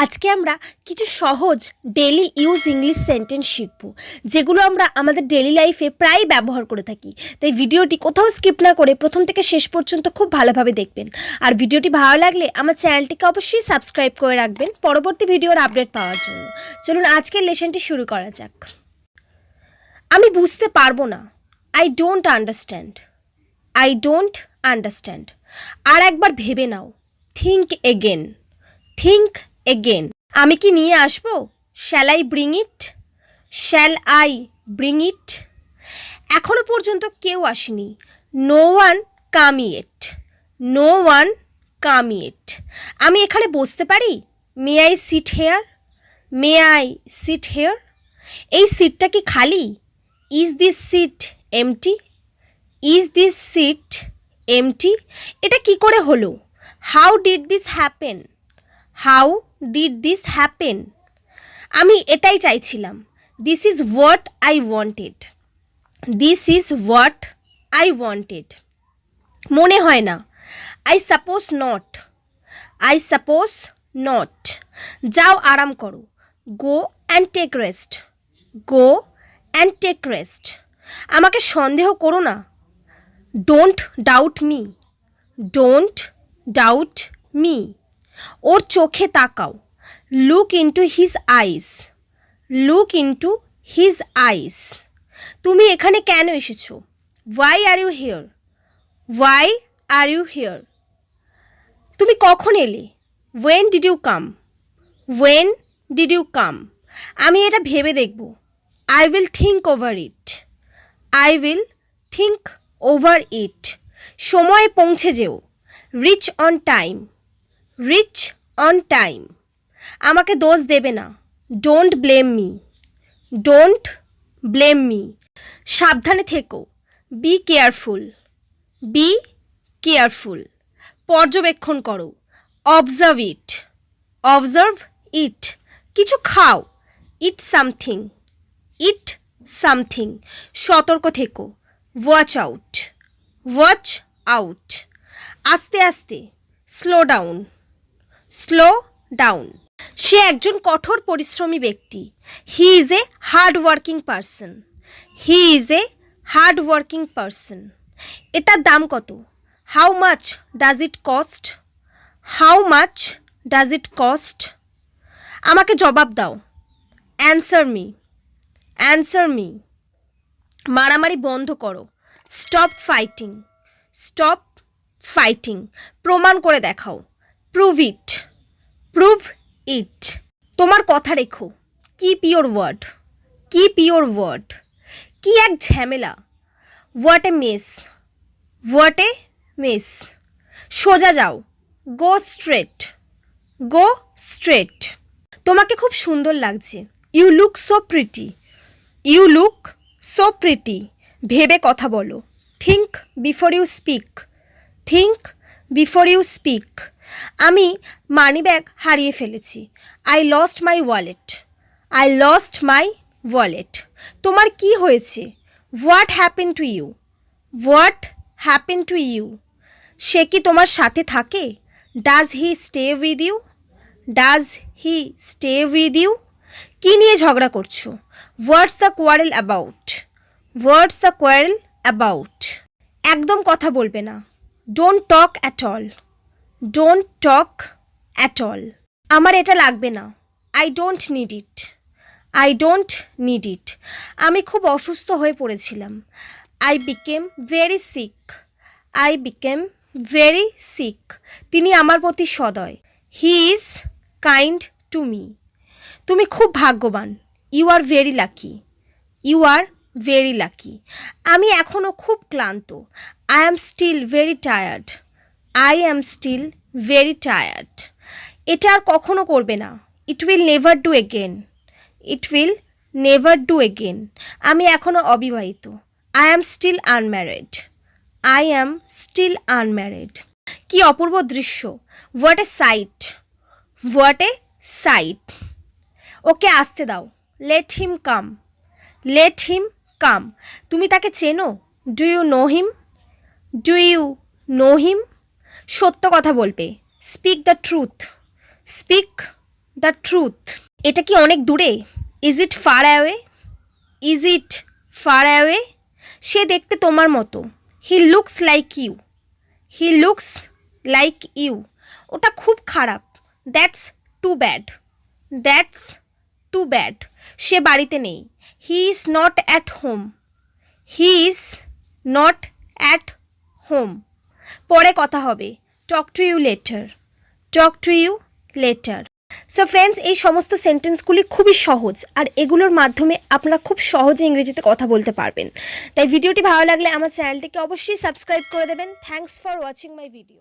আজকে আমরা কিছু সহজ ডেইলি ইউজ ইংলিশ সেন্টেন্স শিখব, যেগুলো আমরা আমাদের ডেইলি লাইফে প্রায় ব্যবহার করে থাকি। তাই ভিডিওটি কোথাও স্কিপ না করে প্রথম থেকে শেষ পর্যন্ত খুব ভালোভাবে দেখবেন। আর ভিডিওটি ভালো লাগলে আমার চ্যানেলটিকে অবশ্যই সাবস্ক্রাইব করে রাখবেন পরবর্তী ভিডিওর আপডেট পাওয়ার জন্য। চলুন আজকের লেসনটি শুরু করা যাক। আমি বুঝতে পারবো না। I don't understand. I don't understand. আর একবার ভেবে নাও। Think again. Think again. আমি কি নিয়ে আসবো? Shall I bring it? Shall I bring it? এখনো পর্যন্ত কেউ আসেনি। No one come yet. No one come yet. আমি এখানে বসতে পারি? May I sit here? May I sit here? এই সিটটা কি খালি? Is this seat empty? Is this seat empty? এটা কি করে হলো? How did this happen? How did this happen? আমি এটাই চাইছিলাম। This is what I wanted. This is what I wanted. মনে হয় না। I suppose not. I suppose not. যাও আরাম করো। Go and take rest. Go and take rest. আমাকে সন্দেহ করো না। Don't doubt me. Don't doubt me. ওর চোখে তাকাও। Look into his eyes. Look into his eyes. তুমি এখানে কেন এসেছো? Why are you here? Y are you here? তুমি কখন এলে? When did you come? When did you come? আমি এটা ভেবে দেখব। I will think over it. I will think over it. সময়ে পৌঁছে যেও। Reach on time. Reach on time. আমাকে দোষ দেবে না। Don't blame me. Don't blame me. সাবধানে থেকো। Be careful. Be careful. পর্যবেক্ষণ করো। Observe it. Observe it. কিছু খাও। Eat something. Eat something. সতর্ক থেকো। Watch out. Watch out. আস্তে আস্তে। Slow down. Slow down. সে একজন কঠোর পরিশ্রমী ব্যক্তি। He is a hard working person. He is a hard working person. এটার দাম কত? How much does it cost? How much does it cost? আমাকে জবাব দাও। Answer me. Answer me. মারামারি বন্ধ করো। Stop fighting. Stop fighting. প্রমাণ করে দেখাও। Prove it. Prove it. তোমার কথা রেখো। Keep your word. Keep your word. কি এক ঝামেলা। What a mess. What a mess. সোজা যাও। Go straight. Go straight. তোমাকে খুব সুন্দর লাগছে। You look so pretty. You look so pretty. ভেবে কথা বলো। Think before you speak. Think before you speak. আমি মানিব্যাগ হারিয়ে ফেলেছি। I lost my wallet. I lost my wallet. তোমার কি হয়েছে? What happen to you? What happen to you? সে কি তোমার সাথে থাকে? Does he stay with you? Does he stay with you? কী নিয়ে ঝগড়া করছো? What's the quarrel about? What's the quarrel about? একদম কথা বলবে না। Don't talk at all. Don't talk at all. আমার এটা লাগবে না। I don't need it. I don't need it. আমি খুব অসুস্থ হয়ে পড়েছিলাম। I became very sick. I became very sick. তিনি আমার প্রতি সদয়। He is kind to me. তুমি খুব ভাগ্যবান। You are very lucky. You are very lucky. আমি এখনও খুব ক্লান্ত। I am still very tired. I am still very tired. এটা আর কখনো করবে না। It will never do again. It will never do again. আমি এখনও অবিবাহিত। I am still unmarried. I am still unmarried. কি অপূর্ব দৃশ্য। What a sight. What a sight. ওকে আসতে দাও। Let him come. Let him come. তুমি তাকে চেনো? Do you know him? Do you know him? সত্য কথা বলবে। Speak the truth. Speak the truth. এটা কি অনেক দূরে? Is it far away? Is it far away? সে দেখতে তোমার মতো। He looks like you. He looks like you. ওটা খুব খারাপ। That's too bad. That's too bad. সে বাড়িতে নেই। He is not at home. He is not at home. পরে কথা হবে। Talk to you later. Talk to you later. So friends, এই সমস্ত সেন্টেন্সগুলি খুবই সহজ, আর এগুলোর মাধ্যমে আপনারা খুব সহজে ইংরেজিতে কথা বলতে পারবেন। তাই ভিডিওটি ভালো লাগলে আমার চ্যানেলটিকে অবশ্যই সাবস্ক্রাইব করে দেবেন। Thanks for watching my video.